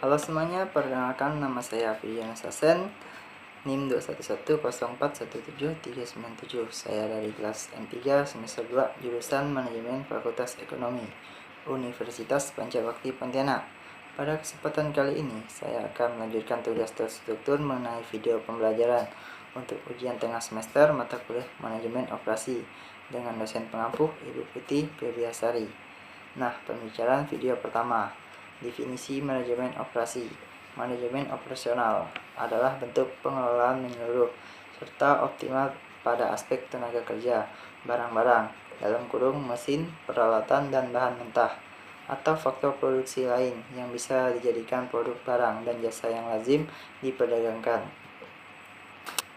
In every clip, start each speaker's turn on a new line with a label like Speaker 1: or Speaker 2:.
Speaker 1: Halo semuanya, perkenalkan nama saya Fidian Sasen, NIM 211041737. Saya dari kelas M3 semester 2 jurusan Manajemen Fakultas Ekonomi Universitas Pancawakti Pontianak. Pada kesempatan kali ini, saya akan melanjutkan tugas terstruktur mengenai video pembelajaran untuk ujian tengah semester mata kuliah Manajemen Operasi dengan dosen pengampu Ibu Putih Febriasari. Nah, pembicaraan video pertama. Definisi manajemen operasi. Manajemen operasional adalah bentuk pengelolaan menyeluruh serta optimal pada aspek tenaga kerja, barang-barang, dalam kurung mesin, peralatan, dan bahan mentah, atau faktor produksi lain yang bisa dijadikan produk barang dan jasa yang lazim diperdagangkan.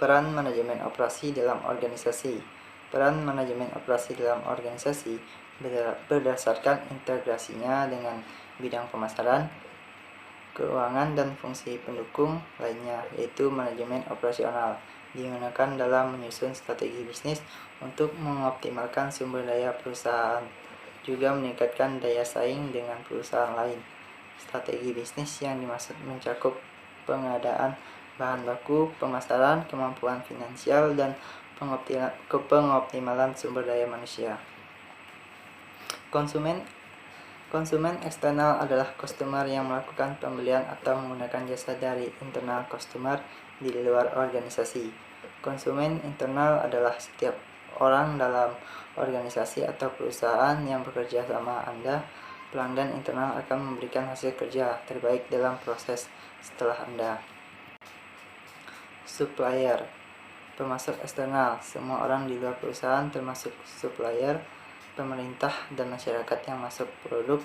Speaker 1: Peran manajemen operasi dalam organisasi. Peran manajemen operasi dalam organisasi berdasarkan integrasinya dengan bidang pemasaran, keuangan, dan fungsi pendukung lainnya, yaitu manajemen operasional digunakan dalam menyusun strategi bisnis untuk mengoptimalkan sumber daya perusahaan, juga meningkatkan daya saing dengan perusahaan lain. Strategi bisnis yang dimaksud mencakup pengadaan bahan baku, pemasaran, kemampuan finansial, dan pengoptimalan sumber daya manusia. Konsumen eksternal adalah customer yang melakukan pembelian atau menggunakan jasa dari internal customer di luar organisasi. Konsumen internal adalah setiap orang dalam organisasi atau perusahaan yang bekerja sama Anda. Pelanggan internal akan memberikan hasil kerja terbaik dalam proses setelah Anda. Supplier, pemasok eksternal, semua orang di luar perusahaan termasuk supplier, pemerintah, dan masyarakat yang masuk produk.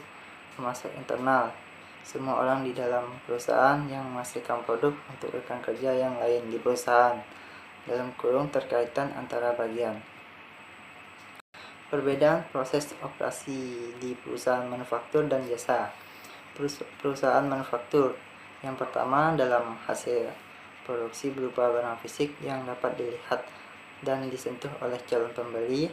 Speaker 1: Pemasok internal, semua orang di dalam perusahaan yang menghasilkan produk untuk rekan kerja yang lain di perusahaan, dalam kurung terkaitan antara bagian. Perbedaan proses operasi di perusahaan manufaktur dan jasa. Perusahaan manufaktur, yang pertama dalam hasil produksi berupa barang fisik yang dapat dilihat dan disentuh oleh calon pembeli.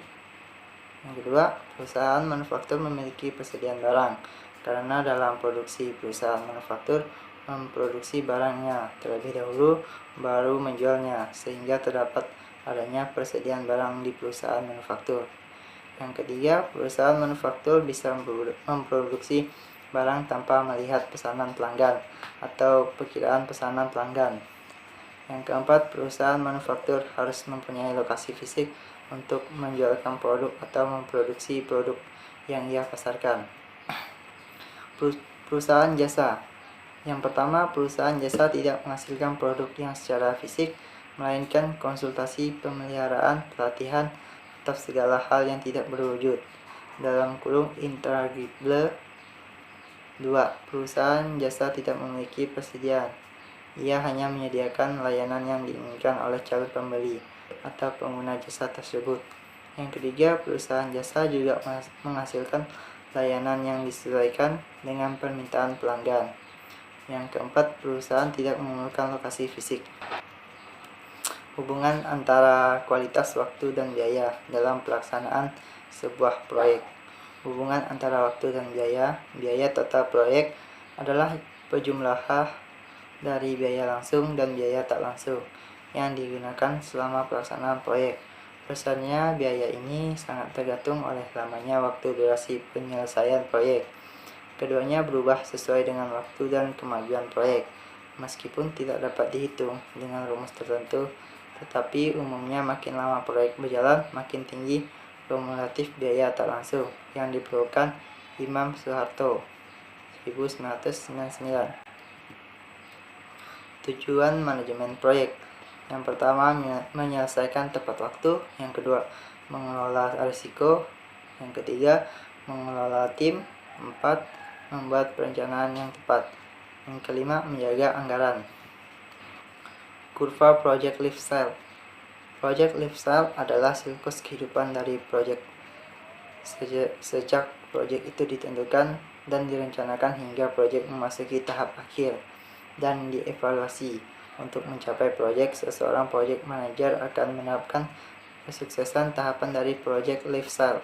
Speaker 1: Yang kedua, perusahaan manufaktur memiliki persediaan barang, karena dalam produksi perusahaan manufaktur memproduksi barangnya terlebih dahulu baru menjualnya, sehingga terdapat adanya persediaan barang di perusahaan manufaktur. Yang ketiga, perusahaan manufaktur bisa memproduksi barang tanpa melihat pesanan pelanggan atau perkiraan pesanan pelanggan. Yang keempat, perusahaan manufaktur harus mempunyai lokasi fisik untuk menjualkan produk atau memproduksi produk yang ia pasarkan. Perusahaan jasa. Yang pertama, perusahaan jasa tidak menghasilkan produk yang secara fisik, melainkan konsultasi, pemeliharaan, pelatihan, atau segala hal yang tidak berwujud, dalam kurung intangible. 2. Perusahaan jasa tidak memiliki persediaan. Ia hanya menyediakan layanan yang diinginkan oleh calon pembeli atau pengguna jasa tersebut. Yang ketiga, perusahaan jasa juga menghasilkan layanan yang disesuaikan dengan permintaan pelanggan. Yang keempat, perusahaan tidak memerlukan lokasi fisik. Hubungan antara kualitas waktu dan biaya dalam pelaksanaan sebuah proyek. Hubungan antara waktu dan biaya total proyek adalah perjumlahan dari biaya langsung dan biaya tak langsung yang digunakan selama pelaksanaan proyek. Besarnya biaya ini sangat tergantung oleh lamanya waktu durasi penyelesaian proyek. Keduanya berubah sesuai dengan waktu dan kemajuan proyek, meskipun tidak dapat dihitung dengan rumus tertentu, tetapi umumnya makin lama proyek berjalan, makin tinggi kumulatif biaya tak langsung yang diperlukan. Imam Soeharto, 1999. Tujuan manajemen proyek. Yang pertama, menyelesaikan tepat waktu. Yang kedua, mengelola risiko. Yang ketiga, mengelola tim. 4. Membuat perencanaan yang tepat. Yang kelima, menjaga anggaran. Kurva Project Lifestyle. Project Lifestyle adalah siklus kehidupan dari proyek sejak proyek itu ditentukan dan direncanakan hingga proyek memasuki tahap akhir dan dievaluasi. Untuk mencapai proyek, seseorang project manager akan menerapkan kesuksesan tahapan dari project lifestyle.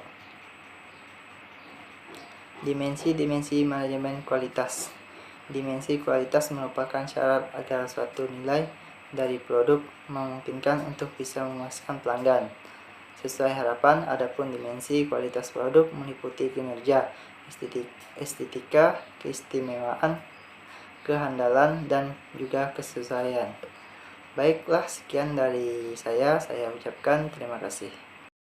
Speaker 1: Dimensi-dimensi manajemen kualitas. Dimensi kualitas merupakan syarat agar suatu nilai dari produk memungkinkan untuk bisa memuaskan pelanggan. Sesuai harapan, adapun dimensi kualitas produk meliputi kinerja, estetika, keistimewaan, kehandalan, dan juga kesesuaian. Baiklah, sekian dari saya ucapkan terima kasih.